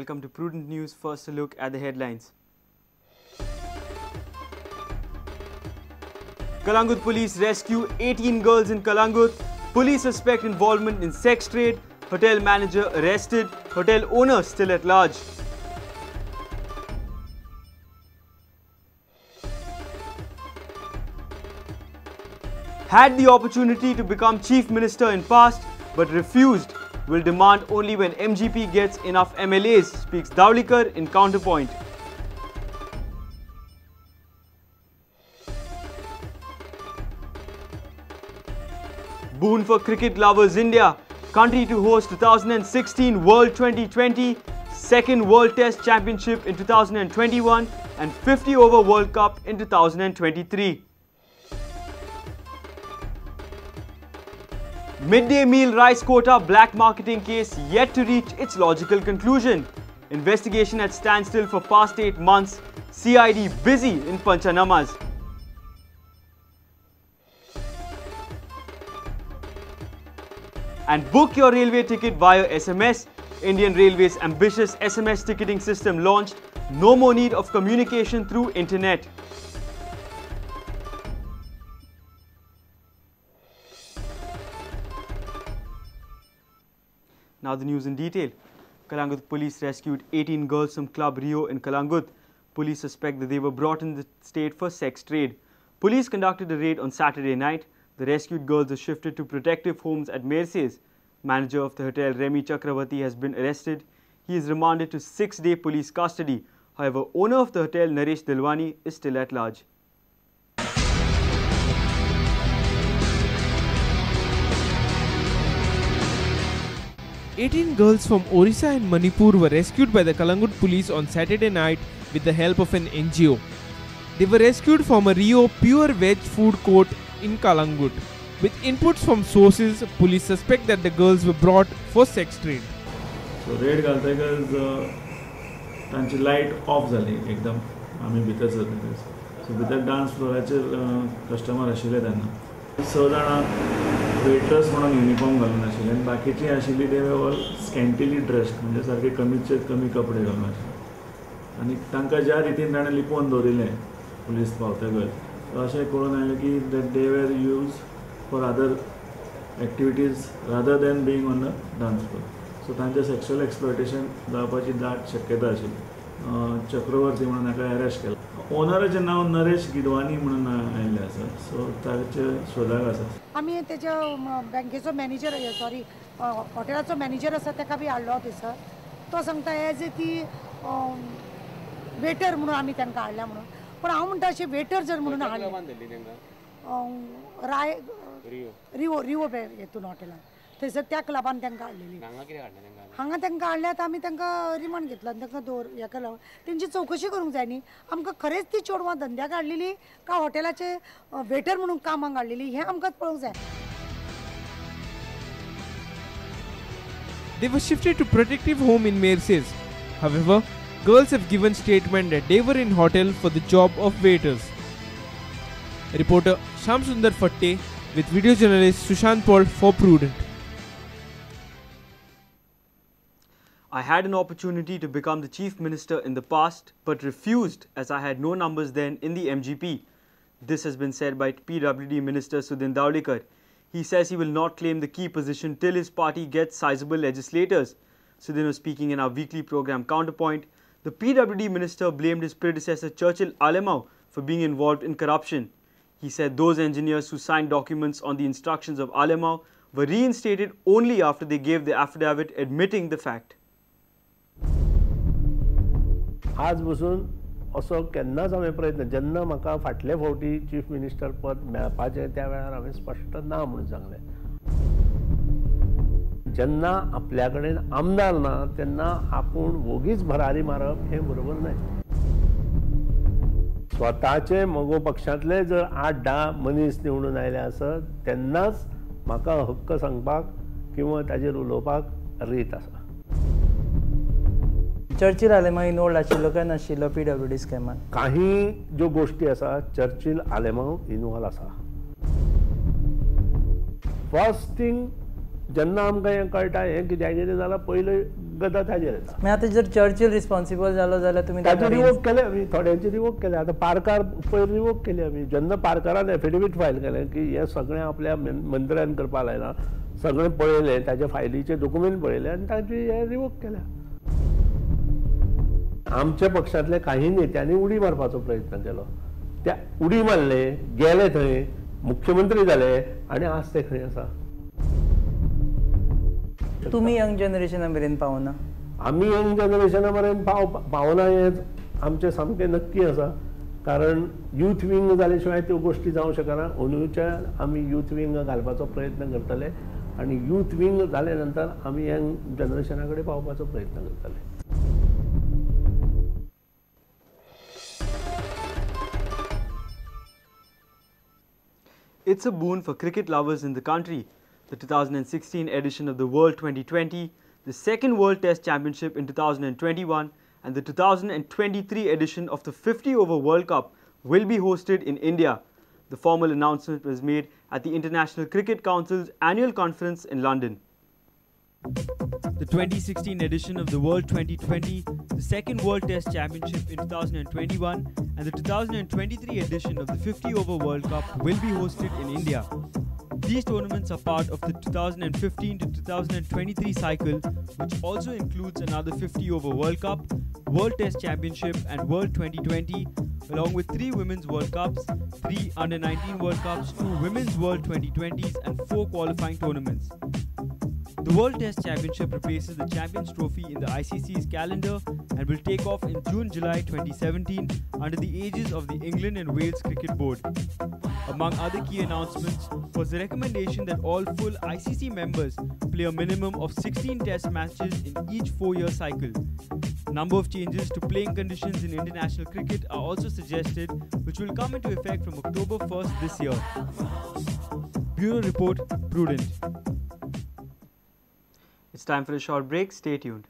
Welcome to Prudent News. First, a look at the headlines. Calangute Police rescue 18 girls in Calangute. Police suspect involvement in sex trade. Hotel manager arrested. Hotel owner still at large. Had the opportunity to become Chief Minister in past, but refused. Will demand only when MGP gets enough MLAs, speaks Dawlikar in Counterpoint. Boon for cricket lovers India. Country to host 2016 World 2020, second World Test Championship in 2021 and 50 over World Cup in 2023. Midday meal rice quota black marketing case yet to reach its logical conclusion. Investigation at standstill for past 8 months. CID busy in Panchanamas. And book your railway ticket via SMS. Indian Railways ambitious SMS ticketing system launched. No more need of communication through internet. Now the news in detail. Calangute Police rescued 18 girls from Club Rio in Calangute. Police suspect that they were brought in the state for sex trade. Police conducted a raid on Saturday night. The rescued girls were shifted to protective homes at Mercedes. Manager of the hotel Remy Chakravarti has been arrested. He is remanded to 6-day police custody. However, owner of the hotel Naresh Dilwani is still at large. 18 girls from Orissa and Manipur were rescued by the Calangute Police on Saturday night with the help of an NGO. They were rescued from a Rio pure veg food court in Calangute. With inputs from sources, police suspect that the girls were brought for sex trade. So raid घालतकच तांची light of जाली एकदम आमी भितर सरतकच. सो भितर dance फ्लोराचेर customer आशिल्ले तेन्ना 6 जाणां waiters म्हणून युनिफॉर्म घालून आशिल्ले आनी बाकीचीं आशिल्लीं दे वर ऑल स्कॅन्टिली ड्रेस्ड म्हणजे सारके कमीचे कमी कपडे घालून आशिल्ले आनी तांकां ज्या रितीन ताणें लिपोवन दवरिल्लें पुलीस पावतकच अशें कळून आयलें की they were use for other activities rather than being on the dance floor. So तांचें सेक्शुअल एक्सप्लॉयटेशन जावपाची दाट शक्यता आशिल्ली. चक्रवर्ती म्हणून ताका अरेस्ट केला. ओनराचें नांव नरेश गिडवानी म्हणून आयिल्लें आसा. सो ताचे सोदाक आसा. आमी तेच्या बँकेचो मॅनेजर सॉरी हॉटेलाचो मॅनेजर आसा ताका बी हाडलो थंयसर. तो सांगता एज ए ती वेटर म्हणून आमी तांकां हाडल्या म्हणून. पण हांव म्हणटा अशें वेटर जर म्हणून हाडलें राय रिवो हेतून हॉटेलान थंयसर त्या क्लबान तांकां हाडलेली. हांगा तांकां हाडल्यात आमी तांकां रिमांड घेतला आनी तांकां हें केलो. तेंची चवकशी करूंक जाय न्ही. आमकां खरेंच ती चेडवां धंद्याक हाडलेली काय हॉटेलाचे वेटर म्हणून कामाक हाडलेली हें आमकां पळोवंक जाय. They were shifted to protective home in Mercedes. However, girls have given statement that they were in hotel for the job of waiters. Reporter Sham Sundar Fatte with video journalist Sushant Paul for Prudent. I had an opportunity to become the Chief Minister in the past, but refused as I had no numbers then in the MGP. This has been said by PWD Minister Sudhin Dawlikar. He says he will not claim the key position till his party gets sizable legislators. Sudhin was speaking in our weekly program Counterpoint. The PWD Minister blamed his predecessor Churchill Alemau for being involved in corruption. He said those engineers who signed documents on the instructions of Alemau were reinstated only after they gave the affidavit admitting the fact. आज बसून असो केन्नाच हांवें प्रयत्न जेन्ना म्हाका फाटले फावटी चीफ मिनिस्टर पद मेळपाचें त्या वेळार हांवें स्पश्ट ना म्हणून सांगलें. जेन्ना आपल्या कडेन आमदार ना तेन्ना आपूण वोगीच भरारी मारप हें बरोबर न्हय. स्वताचे मगो पक्षांतले जर 8-10 मनीस निवडून आयले आसत तेन्नाच म्हाका हक्क सांगपाक किंवा ताजेर उलोवपाक रीत आसा. चर्चिल आलेमांव इनवॉल्ड आशिल्लो काय नाशिल्लो PWD स्कॅमान? काही ज्यो गोष्टी आसा चर्चिल आलेमांव इनवॉल्व आसा. फर्स्ट थिंग जेन्ना आमकां हें कळटा हें कित्याचेर जाल्यार पयलीं गदा ताजेर येता. मागीर आतां जर चर्चिल रिस्पॉन्सिबल जालो जाल्यार तुमी ताचे रिवोक केले आमी, थोड्यांचे रिवोक केले. आतां पारकार पयर रिवोक केली आमी. जेन्ना पारकारान एफिडेवीट फायल केलें की हे सगळें आपल्या मंत्र्यान करपा लायलां, सगळें पळयलें, ताच्या फायलीचे डॉक्युमेंट पळयले आनी ताची हे रिवोक केल्या. आमच्या पक्षांतल्या काही नेत्यांनी उडी मारपाचो प्रयत्न केलो. त्या उडी मारले, गेले थंय, मुख्यमंत्री जाले आनी आज ते खंय आसा. तुमी यंग जनरेशना मेरेन पावना. आमी यंग जनरेशना मेरेन पावना हें आमचें सामकें नक्की आसा. कारण यूथ विंग जाले शिवाय त्यो गोश्टी जावंक शकना. अंदूच्या आमी यूथ विंग घालपाचो प्रयत्न करतले आनी यूथ विंग जाले नंतर आमी यंग जनरेशना कडेन पावपाचो प्रयत्न करतले. It's a boon for cricket lovers in the country. The 2016 edition of the World 2020, the second World Test Championship in 2021 and the 2023 edition of the 50-over World Cup will be hosted in India. The formal announcement was made at the International Cricket Council's annual conference in London. The 2016 edition of the World 2020, the second World Test Championship in 2021 and the 2023 edition of the 50-over World Cup will be hosted in India. These tournaments are part of the 2015 to 2023 cycle, which also includes another 50-over World Cup, World Test Championship and World 2020, along with 3 Women's World Cups, 3 Under-19 World Cups, 2 Women's World 2020s and 4 qualifying tournaments. The World Test Championship replaces the Champions Trophy in the ICC's calendar and will take off in June-July 2017 under the aegis of the England and Wales Cricket Board. Among other key announcements was the recommendation that all full ICC members play a minimum of 16 Test matches in each 4-year cycle. A number of changes to playing conditions in international cricket are also suggested, which will come into effect from October 1st this year. Bureau Report, Prudent. It's time for a short break. Stay tuned.